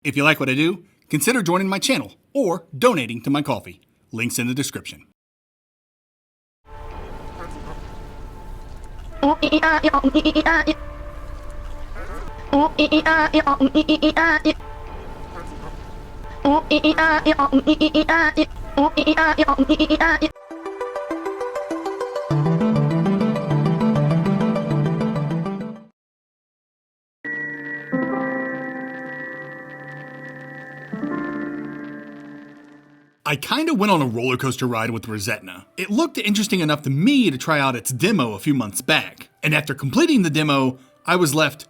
If you like what I do, consider joining my channel or donating to my coffee. Links in the description. I kinda went on a roller coaster ride with ReSetna. It looked interesting enough to me to try out its demo a few months back, and after completing the demo, I was left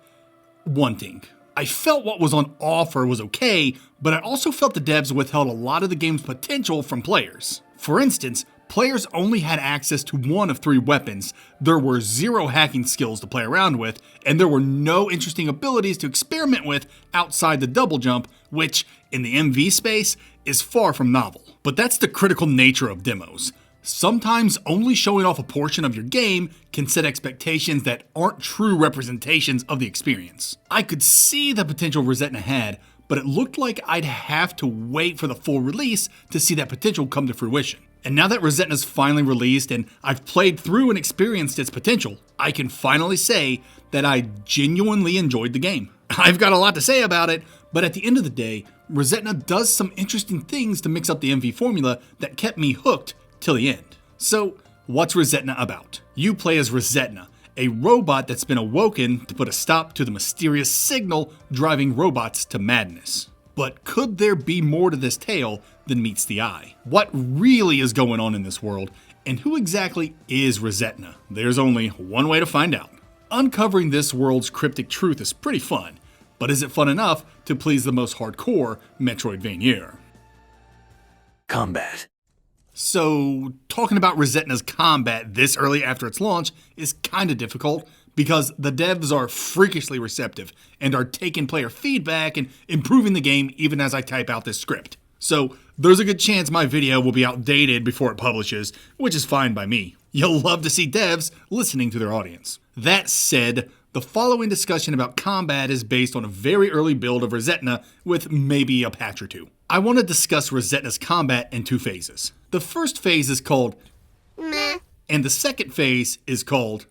wanting. I felt what was on offer was okay, but I also felt the devs withheld a lot of the game's potential from players. For instance, players only had access to one of 3 weapons, there were 0 hacking skills to play around with, and there were no interesting abilities to experiment with outside the double jump, which, in the MV space, is far from novel. But that's the critical nature of demos. Sometimes only showing off a portion of your game can set expectations that aren't true representations of the experience. I could see the potential ReSetna had, but it looked like I'd have to wait for the full release to see that potential come to fruition. And now that ReSetna's finally released and I've played through and experienced its potential, I can finally say that I genuinely enjoyed the game. I've got a lot to say about it, but at the end of the day, ReSetna does some interesting things to mix up the MV formula that kept me hooked till the end. So, what's ReSetna about? You play as ReSetna, a robot that's been awoken to put a stop to the mysterious signal driving robots to madness. But could there be more to this tale than meets the eye? What really is going on in this world, and who exactly is ReSetna? There's only one way to find out. Uncovering this world's cryptic truth is pretty fun, but is it fun enough to please the most hardcore Metroidvania? Combat. So, talking about ReSetna's combat this early after its launch is kinda difficult because the devs are freakishly receptive and are taking player feedback and improving the game even as I type out this script. So, there's a good chance my video will be outdated before it publishes, which is fine by me. You'll love to see devs listening to their audience. That said, the following discussion about combat is based on a very early build of ReSetna with maybe a patch or 2. I want to discuss ReSetna's combat in 2 phases. The first phase is called meh, and the second phase is called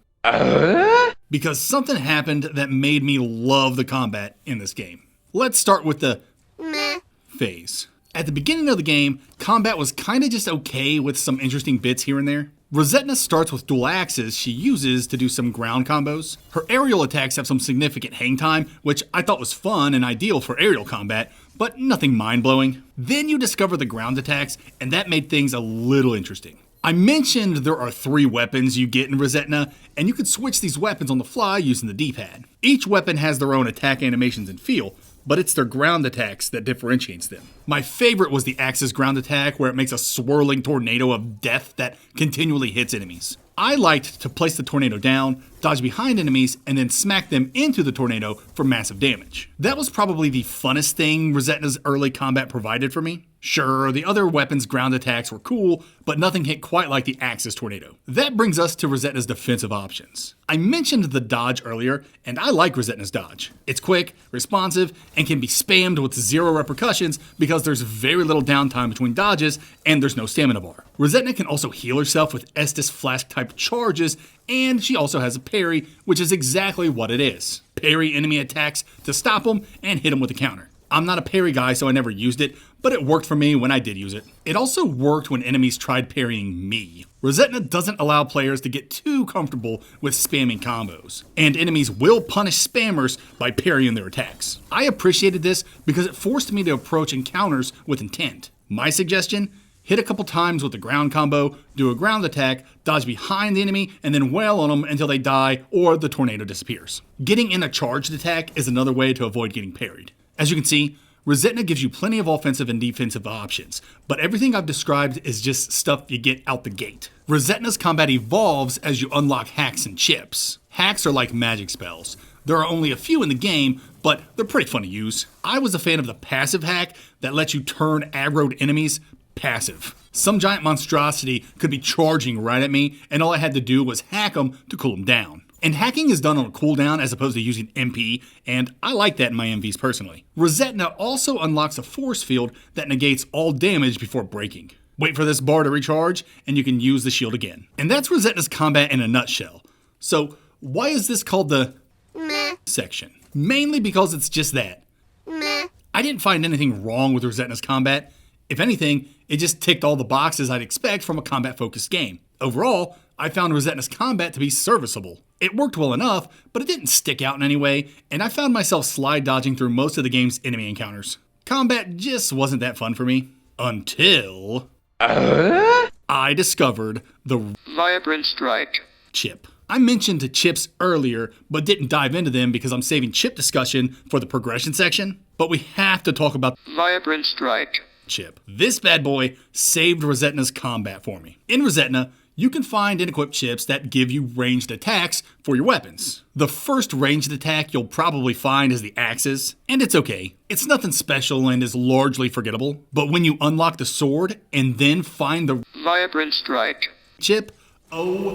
because something happened that made me love the combat in this game. Let's start with the meh phase. At the beginning of the game, combat was kinda just okay with some interesting bits here and there. ReSetna starts with dual axes she uses to do some ground combos. Her aerial attacks have some significant hang time, which I thought was fun and ideal for aerial combat, but nothing mind-blowing. Then you discover the ground attacks, and that made things a little interesting. I mentioned there are 3 weapons you get in ReSetna, and you can switch these weapons on the fly using the D-pad. Each weapon has their own attack animations and feel, but it's their ground attacks that differentiates them. My favorite was the Axe's ground attack, where it makes a swirling tornado of death that continually hits enemies. I liked to place the tornado down, dodge behind enemies, and then smack them into the tornado for massive damage. That was probably the funnest thing ReSetna's early combat provided for me. Sure, the other weapons' ground attacks were cool, but nothing hit quite like the Axis tornado. That brings us to ReSetna's defensive options. I mentioned the dodge earlier, and I like ReSetna's dodge. It's quick, responsive, and can be spammed with 0 repercussions because there's very little downtime between dodges and there's no stamina bar. ReSetna can also heal herself with Estus Flask type charges, and she also has a parry, which is exactly what it is. Parry enemy attacks to stop them and hit them with a counter. I'm not a parry guy, so I never used it, but it worked for me when I did use it. It also worked when enemies tried parrying me. ReSetna doesn't allow players to get too comfortable with spamming combos, and enemies will punish spammers by parrying their attacks. I appreciated this because it forced me to approach encounters with intent. My suggestion? Hit a couple times with the ground combo, do a ground attack, dodge behind the enemy, and then wail on them until they die or the tornado disappears. Getting in a charged attack is another way to avoid getting parried. As you can see, ReSetna gives you plenty of offensive and defensive options, but everything I've described is just stuff you get out the gate. ReSetna's combat evolves as you unlock hacks and chips. Hacks are like magic spells. There are only a few in the game, but they're pretty fun to use. I was a fan of the passive hack that lets you turn aggroed enemies passive. Some giant monstrosity could be charging right at me, and all I had to do was hack them to cool them down. And hacking is done on a cooldown as opposed to using MP, and I like that in my MVs personally. ReSetna also unlocks a force field that negates all damage before breaking. Wait for this bar to recharge, and you can use the shield again. And that's ReSetna's combat in a nutshell. So why is this called the meh section? Mainly because it's just that. Meh. I didn't find anything wrong with ReSetna's combat. If anything, it just ticked all the boxes I'd expect from a combat-focused game. Overall, I found ReSetna's combat to be serviceable. It worked well enough, but it didn't stick out in any way, and I found myself slide dodging through most of the game's enemy encounters. Combat just wasn't that fun for me. Until I discovered the Vibrant Strike chip. I mentioned chips earlier, but didn't dive into them because I'm saving chip discussion for the progression section. But we have to talk about Vibrant Strike chip. This bad boy saved ReSetna's combat for me. In ReSetna, you can find and equip chips that give you ranged attacks for your weapons. The first ranged attack you'll probably find is the axes, and it's okay. It's nothing special and is largely forgettable, but when you unlock the sword and then find the Vibrant Strike chip, oh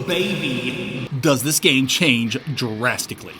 baby, does this game change drastically.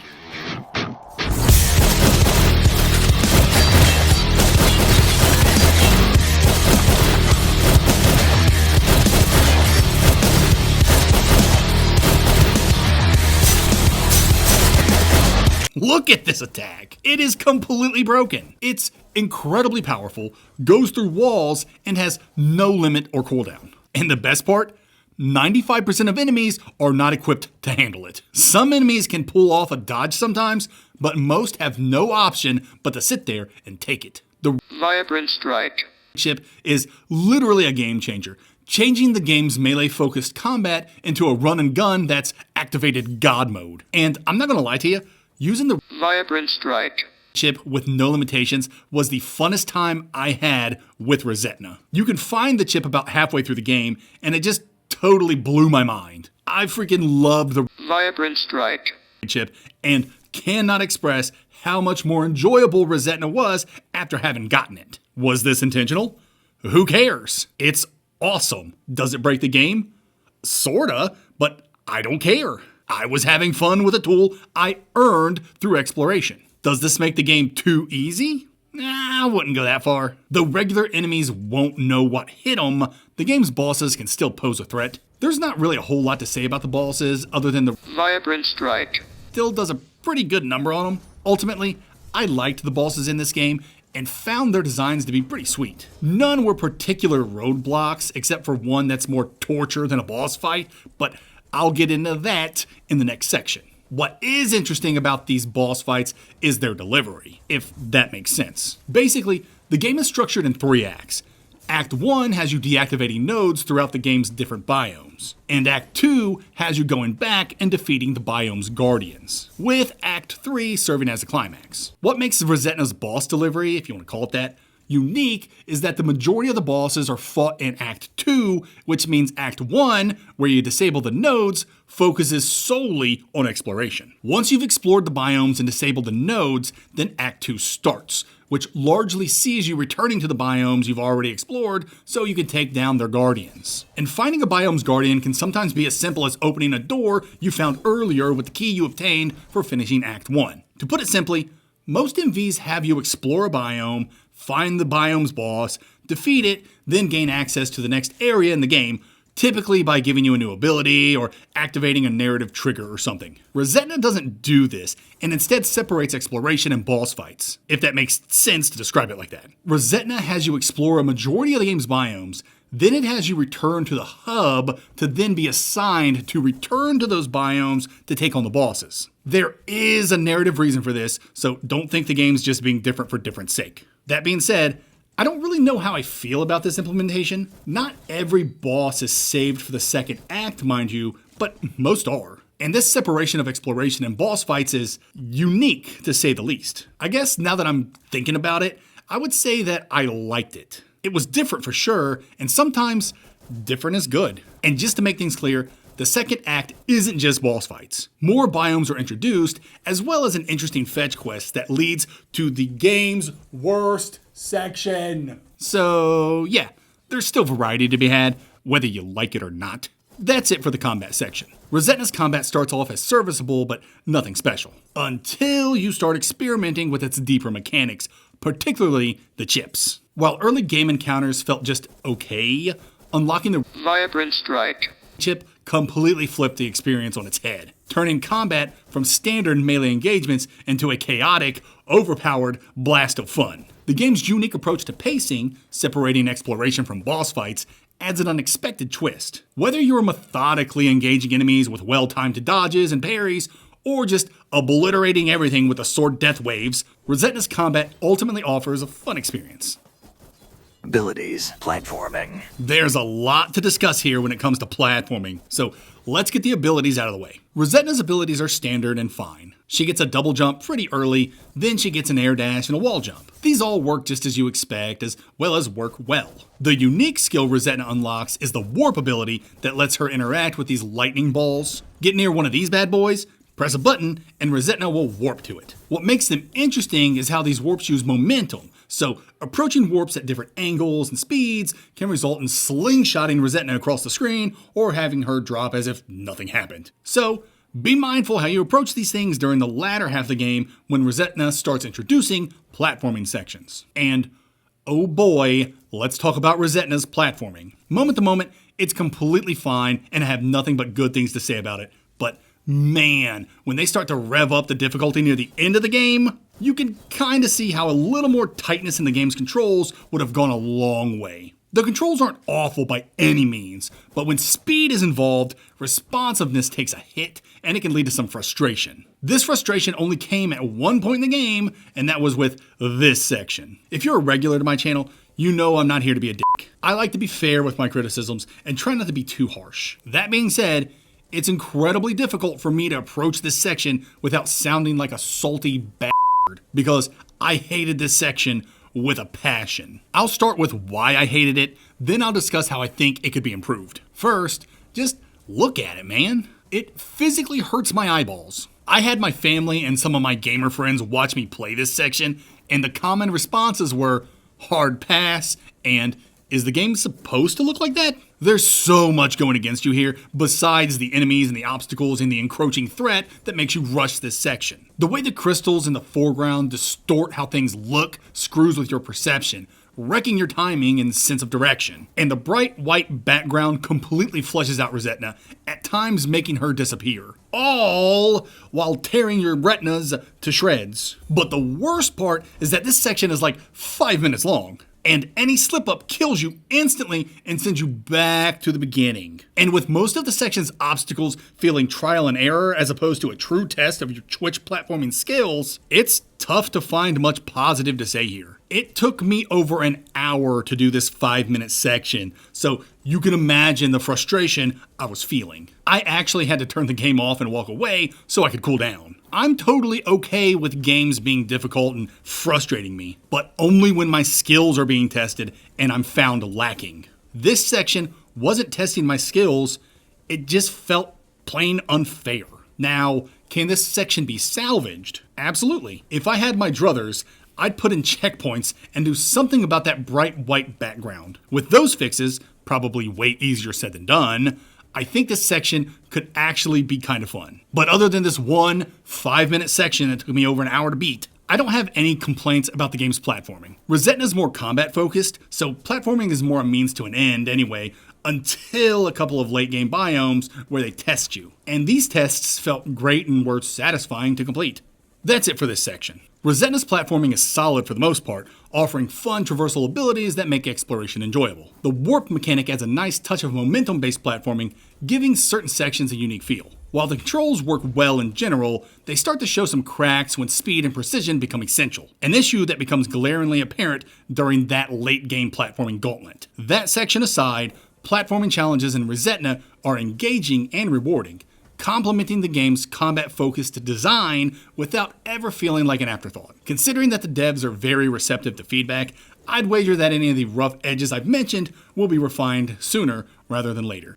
Look at this attack. It is completely broken. It's incredibly powerful, goes through walls, and has no limit or cooldown. And the best part? 95% of enemies are not equipped to handle it. Some enemies can pull off a dodge sometimes, but most have no option but to sit there and take it. The Vibrant Strike chip is literally a game changer, changing the game's melee-focused combat into a run and gun that's activated God mode. And I'm not gonna lie to you, using the Vibrant Strike chip with no limitations was the funnest time I had with ReSetna. You can find the chip about halfway through the game, and it just totally blew my mind. I freaking loved the Vibrant Strike chip and cannot express how much more enjoyable ReSetna was after having gotten it. Was this intentional? Who cares? It's awesome. Does it break the game? Sorta, but I don't care. I was having fun with a tool I earned through exploration. Does this make the game too easy? Nah, I wouldn't go that far. Though regular enemies won't know what hit them, the game's bosses can still pose a threat. There's not really a whole lot to say about the bosses other than the Vibrant Strike still does a pretty good number on them. Ultimately, I liked the bosses in this game and found their designs to be pretty sweet. None were particular roadblocks except for one that's more torture than a boss fight, but I'll get into that in the next section. What is interesting about these boss fights is their delivery, if that makes sense. Basically, the game is structured in 3 acts. Act 1 has you deactivating nodes throughout the game's different biomes, and Act 2 has you going back and defeating the biome's guardians, with Act 3 serving as a climax. What makes ReSetna's boss delivery, if you want to call it that, unique is that the majority of the bosses are fought in Act 2, which means Act 1, where you disable the nodes, focuses solely on exploration. Once you've explored the biomes and disabled the nodes, then Act 2 starts, which largely sees you returning to the biomes you've already explored so you can take down their guardians. And finding a biome's guardian can sometimes be as simple as opening a door you found earlier with the key you obtained for finishing Act 1. To put it simply, most MVs have you explore a biome, find the biome's boss, defeat it, then gain access to the next area in the game, typically by giving you a new ability or activating a narrative trigger or something. ReSetna doesn't do this, and instead separates exploration and boss fights, if that makes sense to describe it like that. ReSetna has you explore a majority of the game's biomes, then it has you return to the hub to then be assigned to return to those biomes to take on the bosses. There is a narrative reason for this, so don't think the game's just being different for different sake. That being said, I don't really know how I feel about this implementation. Not every boss is saved for the second act, mind you, but most are. And this separation of exploration and boss fights is unique, to say the least. I guess now that I'm thinking about it, I would say that I liked it. It was different for sure, and sometimes different is good. And just to make things clear, the second act isn't just boss fights. More biomes are introduced, as well as an interesting fetch quest that leads to the game's worst section. So yeah, there's still variety to be had, whether you like it or not. That's it for the combat section. ReSetna's combat starts off as serviceable, but nothing special. Until you start experimenting with its deeper mechanics, particularly the chips. While early game encounters felt just okay, unlocking the Vibrant Strike. chip completely flipped the experience on its head, turning combat from standard melee engagements into a chaotic, overpowered blast of fun. The game's unique approach to pacing, separating exploration from boss fights, adds an unexpected twist. Whether you're methodically engaging enemies with well-timed dodges and parries, or just obliterating everything with the sword death waves, ReSetna's combat ultimately offers a fun experience. Abilities, platforming. There's a lot to discuss here when it comes to platforming, so let's get the abilities out of the way. ReSetna's abilities are standard and fine. She gets a double jump pretty early, then she gets an air dash and a wall jump. These all work just as you expect, as well as work well. The unique skill ReSetna unlocks is the warp ability that lets her interact with these lightning balls. Get near one of these bad boys, press a button, and ReSetna will warp to it. What makes them interesting is how these warps use momentum, so approaching warps at different angles and speeds can result in slingshotting ReSetna across the screen or having her drop as if nothing happened. So, be mindful how you approach these things during the latter half of the game when ReSetna starts introducing platforming sections. And, oh boy, let's talk about ReSetna's platforming. Moment to moment, it's completely fine and I have nothing but good things to say about it, but man, when they start to rev up the difficulty near the end of the game, you can kinda see how a little more tightness in the game's controls would have gone a long way. The controls aren't awful by any means, but when speed is involved, responsiveness takes a hit and it can lead to some frustration. This frustration only came at one point in the game, and that was with this section. If you're a regular to my channel, you know I'm not here to be a dick. I like to be fair with my criticisms and try not to be too harsh. That being said, it's incredibly difficult for me to approach this section without sounding like a salty bastard, because I hated this section with a passion. I'll start with why I hated it, then I'll discuss how I think it could be improved. First, just look at it, man. It physically hurts my eyeballs. I had my family and some of my gamer friends watch me play this section, and the common responses were, hard pass, and is the game supposed to look like that? There's so much going against you here, besides the enemies and the obstacles and the encroaching threat that makes you rush this section. The way the crystals in the foreground distort how things look screws with your perception, wrecking your timing and sense of direction. And the bright white background completely flushes out ReSetna, at times making her disappear. All while tearing your retinas to shreds. But the worst part is that this section is like 5 minutes long, and any slip up kills you instantly and sends you back to the beginning. And with most of the section's obstacles feeling trial and error as opposed to a true test of your Twitch platforming skills, it's tough to find much positive to say here. It took me over an hour to do this 5-minute section, so you can imagine the frustration I was feeling. I actually had to turn the game off and walk away so I could cool down. I'm totally okay with games being difficult and frustrating me, but only when my skills are being tested and I'm found lacking. This section wasn't testing my skills, it just felt plain unfair. Now, can this section be salvaged? Absolutely. If I had my druthers, I'd put in checkpoints and do something about that bright white background. With those fixes, probably way easier said than done, I think this section could actually be kind of fun. But other than this one 5-minute section that took me over an hour to beat, I don't have any complaints about the game's platforming. ReSetna's more combat focused, so platforming is more a means to an end anyway, until a couple of late game biomes where they test you. And these tests felt great and were satisfying to complete. That's it for this section. ReSetna's platforming is solid for the most part, offering fun traversal abilities that make exploration enjoyable. The warp mechanic adds a nice touch of momentum-based platforming, giving certain sections a unique feel. While the controls work well in general, they start to show some cracks when speed and precision become essential, an issue that becomes glaringly apparent during that late game platforming gauntlet. That section aside, platforming challenges in ReSetna are engaging and rewarding, complementing the game's combat-focused design without ever feeling like an afterthought. Considering that the devs are very receptive to feedback, I'd wager that any of the rough edges I've mentioned will be refined sooner rather than later.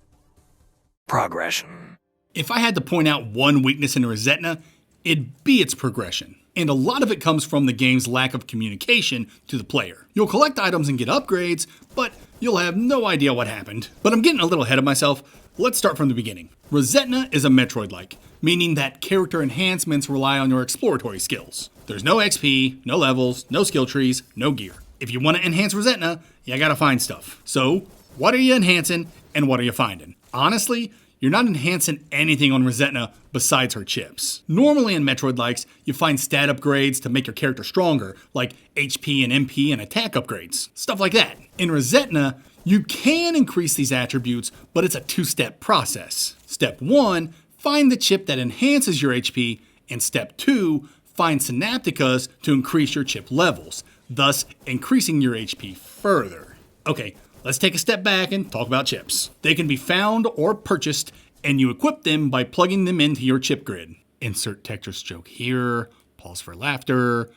Progression. If I had to point out one weakness in ReSetna, it'd be its progression. And a lot of it comes from the game's lack of communication to the player. You'll collect items and get upgrades, but you'll have no idea what happened. But I'm getting a little ahead of myself. Let's start from the beginning. ReSetna is a Metroid-like, meaning that character enhancements rely on your exploratory skills. There's no XP, no levels, no skill trees, no gear. If you want to enhance ReSetna, you gotta find stuff. So, what are you enhancing and what are you finding? Honestly, you're not enhancing anything on ReSetna besides her chips. Normally in Metroid-likes, you find stat upgrades to make your character stronger, like HP and MP and attack upgrades, stuff like that. In ReSetna, you can increase these attributes, but it's a two-step process. Step 1, find the chip that enhances your HP, and step 2, find synapticas to increase your chip levels, thus increasing your HP further. Okay, let's take a step back and talk about chips. They can be found or purchased, and you equip them by plugging them into your chip grid. Insert Tetris joke here, pause for laughter,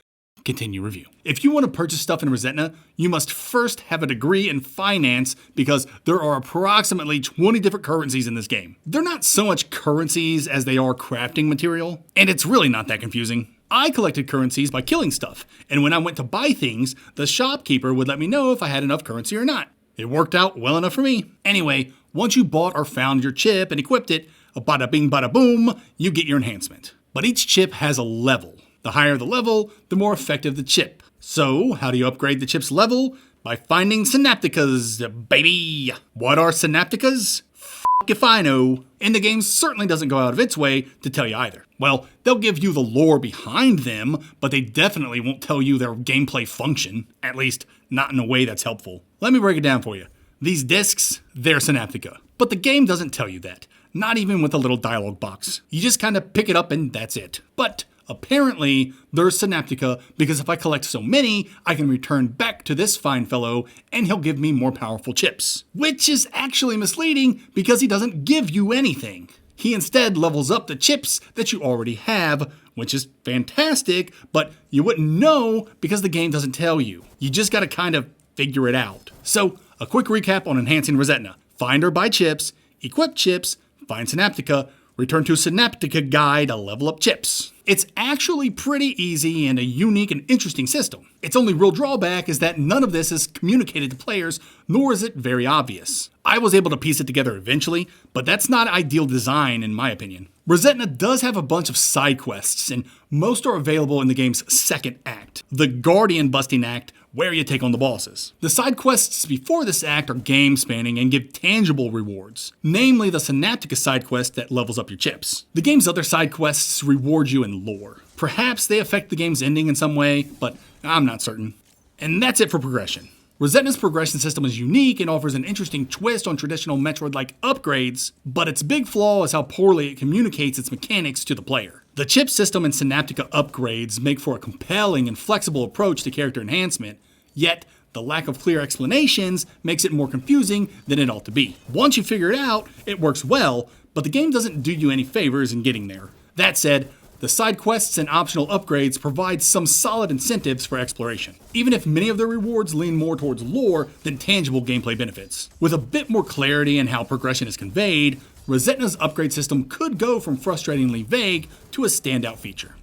continue review. If you want to purchase stuff in ReSetna, you must first have a degree in finance because there are approximately 20 different currencies in this game. They're not so much currencies as they are crafting material, and it's really not that confusing. I collected currencies by killing stuff, and when I went to buy things, the shopkeeper would let me know if I had enough currency or not. It worked out well enough for me. Anyway, once you bought or found your chip and equipped it, bada bing bada boom, you get your enhancement. But each chip has a level. The higher the level, the more effective the chip. So, how do you upgrade the chip's level? By finding synapticas, baby! What are synapticas? If I know. And the game certainly doesn't go out of its way to tell you either. Well, they'll give you the lore behind them, but they definitely won't tell you their gameplay function. At least, not in a way that's helpful. Let me break it down for you. These discs, they're synaptica. But the game doesn't tell you that. Not even with a little dialogue box. You just kind of pick it up and that's it. But apparently, there's synaptica because if I collect so many, I can return back to this fine fellow and he'll give me more powerful chips. Which is actually misleading because he doesn't give you anything. He instead levels up the chips that you already have, which is fantastic, but you wouldn't know because the game doesn't tell you. You just gotta kind of figure it out. So, a quick recap on enhancing ReSetna. Find or buy chips, equip chips, find synaptica, return to Synaptica Guide to level up chips. It's actually pretty easy and a unique and interesting system. Its only real drawback is that none of this is communicated to players, nor is it very obvious. I was able to piece it together eventually, but that's not ideal design in my opinion. ReSetna does have a bunch of side quests, and most are available in the game's second act, the Guardian Busting Act, where you take on the bosses. The side quests before this act are game spanning and give tangible rewards, namely the Synaptica side quest that levels up your chips. The game's other side quests reward you in lore. Perhaps they affect the game's ending in some way, but I'm not certain. And that's it for progression. ReSetna's progression system is unique and offers an interesting twist on traditional Metroid-like upgrades, but its big flaw is how poorly it communicates its mechanics to the player. The chip system and Synaptica upgrades make for a compelling and flexible approach to character enhancement, yet the lack of clear explanations makes it more confusing than it ought to be. Once you figure it out, it works well, but the game doesn't do you any favors in getting there. That said, the side quests and optional upgrades provide some solid incentives for exploration, even if many of their rewards lean more towards lore than tangible gameplay benefits. With a bit more clarity in how progression is conveyed, ReSetna's upgrade system could go from frustratingly vague to a standout feature.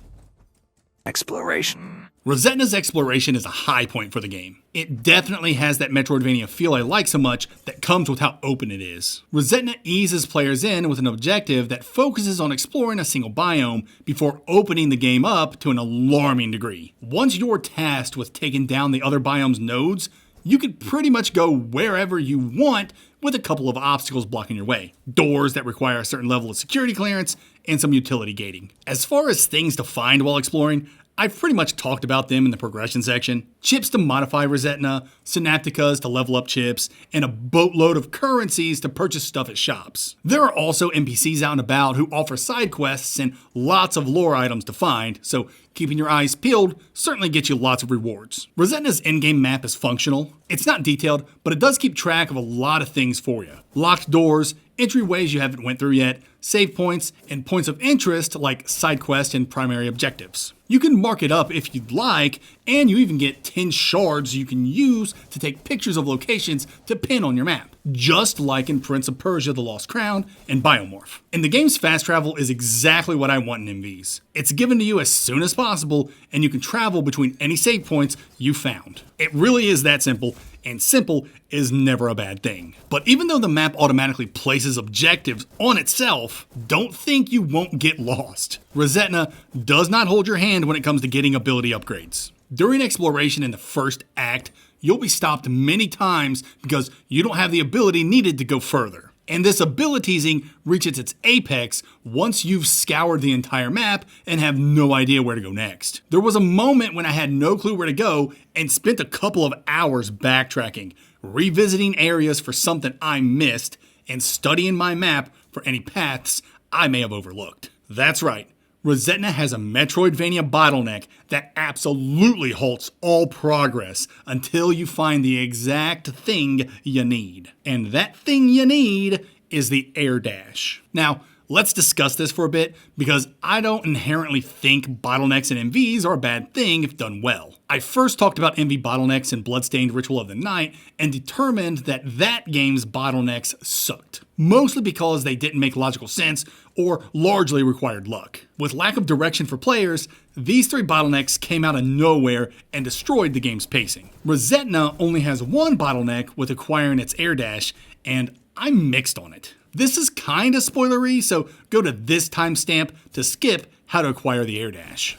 Exploration. ReSetna's exploration is a high point for the game. It definitely has that Metroidvania feel I like so much that comes with how open it is. ReSetna eases players in with an objective that focuses on exploring a single biome before opening the game up to an alarming degree. Once you're tasked with taking down the other biome's nodes, you could pretty much go wherever you want with a couple of obstacles blocking your way. Doors that require a certain level of security clearance, and some utility gating. As far as things to find while exploring, I've pretty much talked about them in the progression section. Chips to modify ReSetna, Synapticas to level up chips, and a boatload of currencies to purchase stuff at shops. There are also NPCs out and about who offer side quests and lots of lore items to find, so keeping your eyes peeled certainly gets you lots of rewards. ReSetna's in-game map is functional. It's not detailed, but it does keep track of a lot of things for you. Locked doors, entryways you haven't went through yet, save points, and points of interest like side quests and primary objectives. You can mark it up if you'd like, and you even get 10 shards you can use to take pictures of locations to pin on your map, just like in Prince of Persia: The Lost Crown and Biomorph. And the game's fast travel is exactly what I want in MVs. It's given to you as soon as possible, and you can travel between any save points you found. It really is that simple, and simple is never a bad thing. But even though the map automatically places objectives on itself, don't think you won't get lost. ReSetna does not hold your hand when it comes to getting ability upgrades. During exploration in the first act, you'll be stopped many times because you don't have the ability needed to go further. And this abilitiesing reaches its apex once you've scoured the entire map and have no idea where to go next. There was a moment when I had no clue where to go and spent a couple of hours backtracking, revisiting areas for something I missed, and studying my map for any paths I may have overlooked. That's right. ReSetna has a Metroidvania bottleneck that absolutely halts all progress until you find the exact thing you need. And that thing you need is the air dash. Now, let's discuss this for a bit because I don't inherently think bottlenecks and MVs are a bad thing if done well. I first talked about MV bottlenecks in Bloodstained Ritual of the Night and determined that game's bottlenecks sucked. Mostly because they didn't make logical sense or largely required luck. With lack of direction for players, these three bottlenecks came out of nowhere and destroyed the game's pacing. ReSetna only has one bottleneck with acquiring its air dash, and I'm mixed on it. This is kinda spoilery, so go to this timestamp to skip how to acquire the air dash.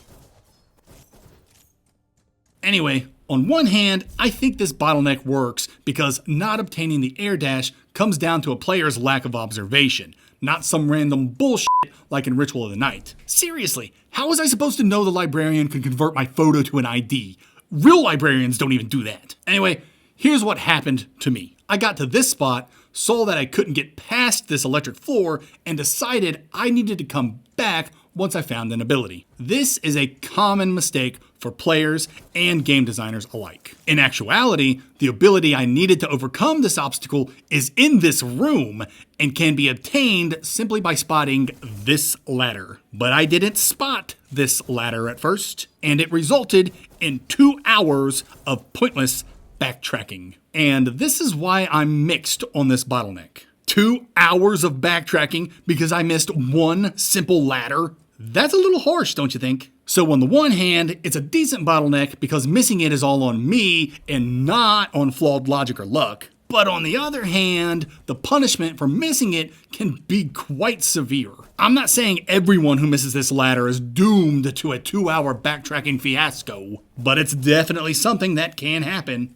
Anyway, on one hand, I think this bottleneck works because not obtaining the air dash comes down to a player's lack of observation, not some random bullshit like in Ritual of the Night. Seriously, how was I supposed to know the librarian could convert my photo to an ID? Real librarians don't even do that. Anyway, here's what happened to me. I got to this spot, saw that I couldn't get past this electric floor, and decided I needed to come back once I found an ability. This is a common mistake for players and game designers alike. In actuality, the ability I needed to overcome this obstacle is in this room and can be obtained simply by spotting this ladder. But I didn't spot this ladder at first, and it resulted in 2 hours of pointless backtracking. And this is why I'm mixed on this bottleneck. 2 hours of backtracking because I missed one simple ladder? That's a little harsh, don't you think? So on the one hand, it's a decent bottleneck because missing it is all on me and not on flawed logic or luck. But on the other hand, the punishment for missing it can be quite severe. I'm not saying everyone who misses this ladder is doomed to a 2-hour backtracking fiasco, but it's definitely something that can happen.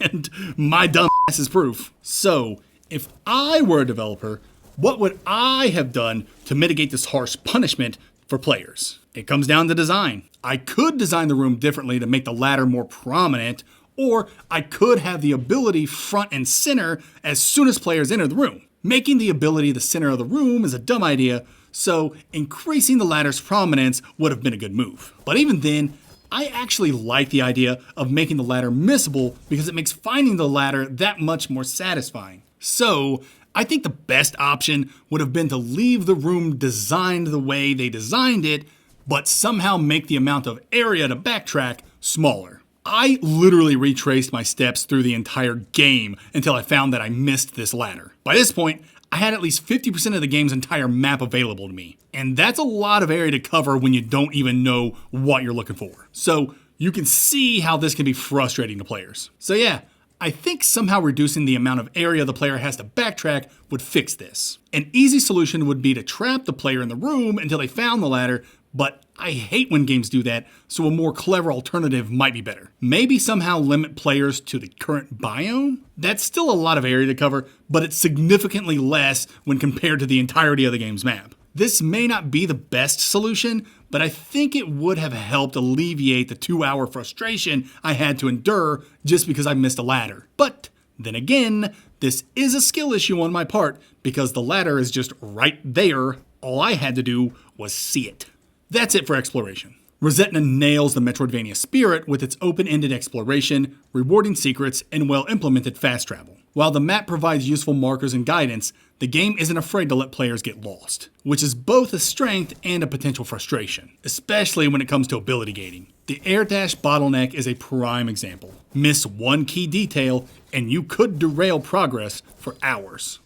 And my dumb ass is proof. So, if I were a developer, what would I have done to mitigate this harsh punishment for players? It comes down to design. I could design the room differently to make the ladder more prominent, or I could have the ability front and center as soon as players enter the room. Making the ability the center of the room is a dumb idea, so increasing the ladder's prominence would have been a good move. But even then, I actually like the idea of making the ladder missable because it makes finding the ladder that much more satisfying. So, I think the best option would have been to leave the room designed the way they designed it, but somehow make the amount of area to backtrack smaller. I literally retraced my steps through the entire game until I found that I missed this ladder. By this point, I had at least 50% of the game's entire map available to me. And that's a lot of area to cover when you don't even know what you're looking for. So you can see how this can be frustrating to players. So yeah, I think somehow reducing the amount of area the player has to backtrack would fix this. An easy solution would be to trap the player in the room until they found the ladder, but I hate when games do that, so a more clever alternative might be better. Maybe somehow limit players to the current biome? That's still a lot of area to cover, but it's significantly less when compared to the entirety of the game's map. This may not be the best solution, but I think it would have helped alleviate the 2-hour frustration I had to endure just because I missed a ladder. But then again, this is a skill issue on my part because the ladder is just right there. All I had to do was see it. That's it for exploration. ReSetna nails the Metroidvania spirit with its open-ended exploration, rewarding secrets, and well-implemented fast travel. While the map provides useful markers and guidance, the game isn't afraid to let players get lost, which is both a strength and a potential frustration, especially when it comes to ability gating. The air dash bottleneck is a prime example. Miss one key detail, and you could derail progress for hours.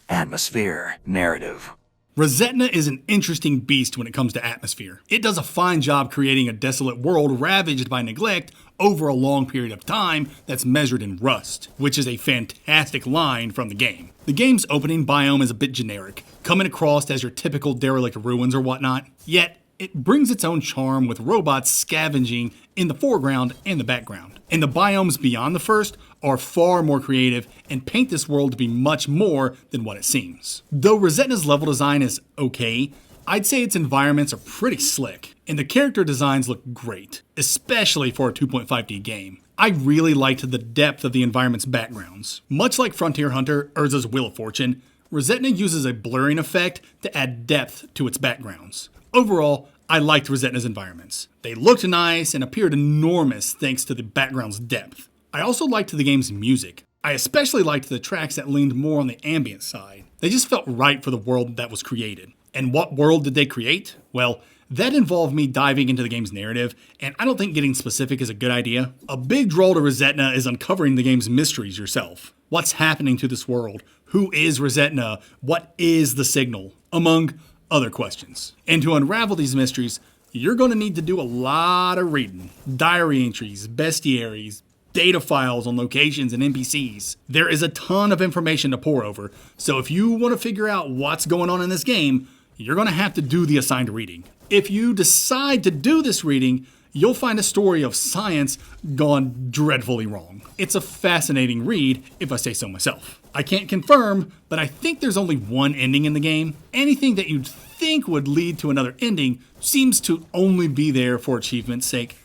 Atmosphere. Narrative. ReSetna is an interesting beast when it comes to atmosphere. It does a fine job creating a desolate world ravaged by neglect, over a long period of time that's measured in rust, which is a fantastic line from the game. The game's opening biome is a bit generic, coming across as your typical derelict ruins or whatnot, yet it brings its own charm with robots scavenging in the foreground and the background. And the biomes beyond the first are far more creative and paint this world to be much more than what it seems. Though ReSetna's level design is okay, I'd say its environments are pretty slick, and the character designs look great, especially for a 2.5D game. I really liked the depth of the environment's backgrounds. Much like Frontier Hunter Urza's Wheel of Fortune, ReSetna uses a blurring effect to add depth to its backgrounds. Overall, I liked ReSetna's environments. They looked nice and appeared enormous thanks to the background's depth. I also liked the game's music. I especially liked the tracks that leaned more on the ambient side. They just felt right for the world that was created. And what world did they create? Well, that involved me diving into the game's narrative, and I don't think getting specific is a good idea. A big draw to ReSetna is uncovering the game's mysteries yourself. What's happening to this world? Who is ReSetna? What is the signal? Among other questions. And to unravel these mysteries, you're going to need to do a lot of reading. Diary entries, bestiaries, data files on locations and NPCs. There is a ton of information to pore over, so if you want to figure out what's going on in this game, you're going to have to do the assigned reading. If you decide to do this reading, you'll find a story of science gone dreadfully wrong. It's a fascinating read, if I say so myself. I can't confirm, but I think there's only one ending in the game. Anything that you'd think would lead to another ending seems to only be there for achievement's sake.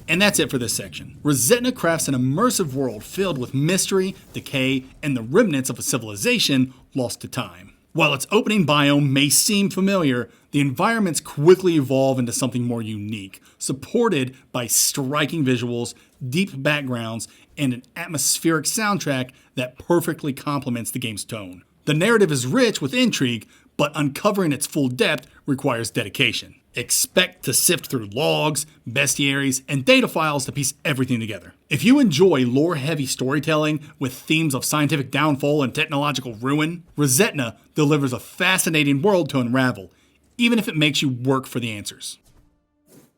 And that's it for this section. ReSetna crafts an immersive world filled with mystery, decay, and the remnants of a civilization lost to time. While its opening biome may seem familiar, the environments quickly evolve into something more unique, supported by striking visuals, deep backgrounds, and an atmospheric soundtrack that perfectly complements the game's tone. The narrative is rich with intrigue, but uncovering its full depth requires dedication. Expect to sift through logs, bestiaries, and data files to piece everything together. If you enjoy lore-heavy storytelling with themes of scientific downfall and technological ruin, ReSetna delivers a fascinating world to unravel, even if it makes you work for the answers.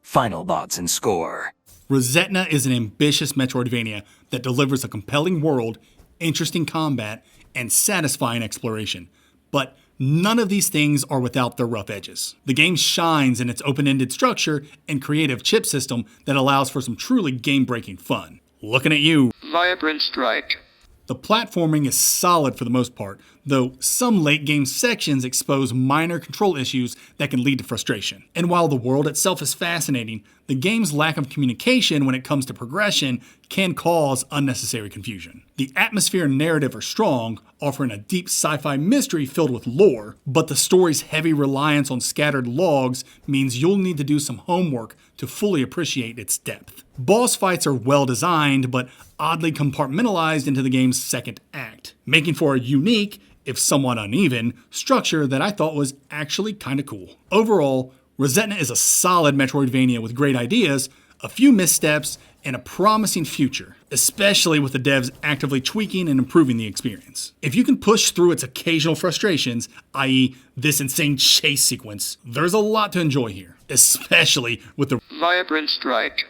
Final thoughts and score. ReSetna is an ambitious Metroidvania that delivers a compelling world, interesting combat, and satisfying exploration. But none of these things are without their rough edges. The game shines in its open-ended structure and creative chip system that allows for some truly game-breaking fun. Looking at you. Vibrant Strike. The platforming is solid for the most part, though some late-game sections expose minor control issues that can lead to frustration. And while the world itself is fascinating, the game's lack of communication when it comes to progression can cause unnecessary confusion. The atmosphere and narrative are strong, offering a deep sci-fi mystery filled with lore, but the story's heavy reliance on scattered logs means you'll need to do some homework to fully appreciate its depth. Boss fights are well designed, but oddly compartmentalized into the game's second act, making for a unique, if somewhat uneven, structure that I thought was actually kinda cool. Overall, ReSetna is a solid Metroidvania with great ideas, a few missteps, and a promising future, especially with the devs actively tweaking and improving the experience. If you can push through its occasional frustrations, i.e. this insane chase sequence, there's a lot to enjoy here, especially with the Vibrant Strike.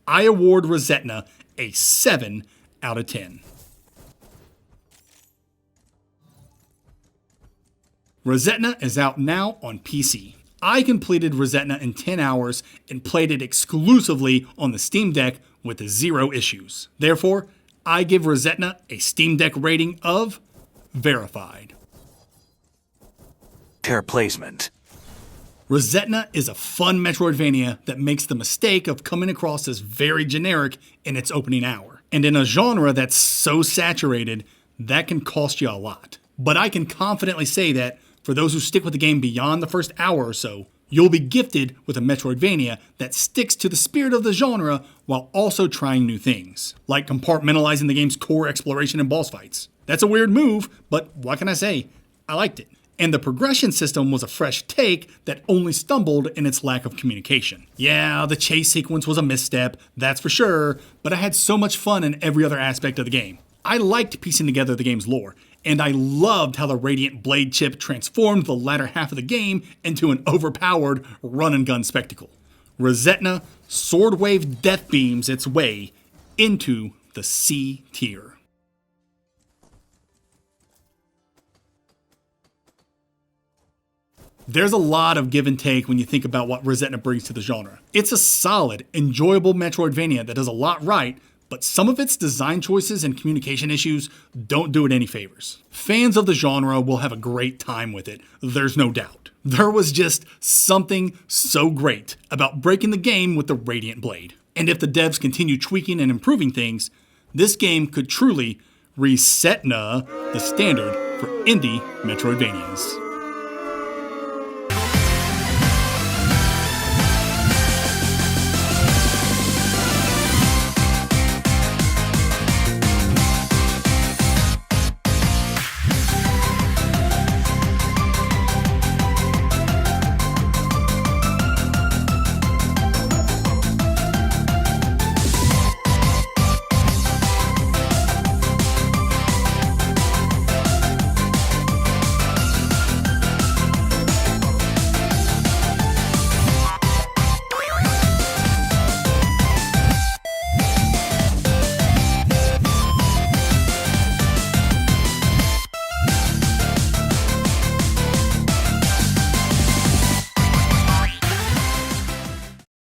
I award ReSetna a 7 out of 10. ReSetna is out now on PC. I completed ReSetna in 10 hours and played it exclusively on the Steam Deck with 0 issues. Therefore, I give ReSetna a Steam Deck rating of verified. Pair placement. ReSetna is a fun Metroidvania that makes the mistake of coming across as very generic in its opening hour. And in a genre that's so saturated, that can cost you a lot. But I can confidently say that for those who stick with the game beyond the first hour or so, you'll be gifted with a Metroidvania that sticks to the spirit of the genre while also trying new things, like compartmentalizing the game's core exploration and boss fights. That's a weird move, but what can I say? I liked it. And the progression system was a fresh take that only stumbled in its lack of communication. Yeah, the chase sequence was a misstep, that's for sure, but I had so much fun in every other aspect of the game. I liked piecing together the game's lore, and I loved how the Radiant Blade chip transformed the latter half of the game into an overpowered run-and-gun spectacle. ReSetna sword-wave death beams its way into the C tier. There's a lot of give and take when you think about what ReSetna brings to the genre. It's a solid, enjoyable Metroidvania that does a lot right, but some of its design choices and communication issues don't do it any favors. Fans of the genre will have a great time with it, there's no doubt. There was just something so great about breaking the game with the Radiant Blade. And if the devs continue tweaking and improving things, this game could truly ReSetna the standard for indie Metroidvanias.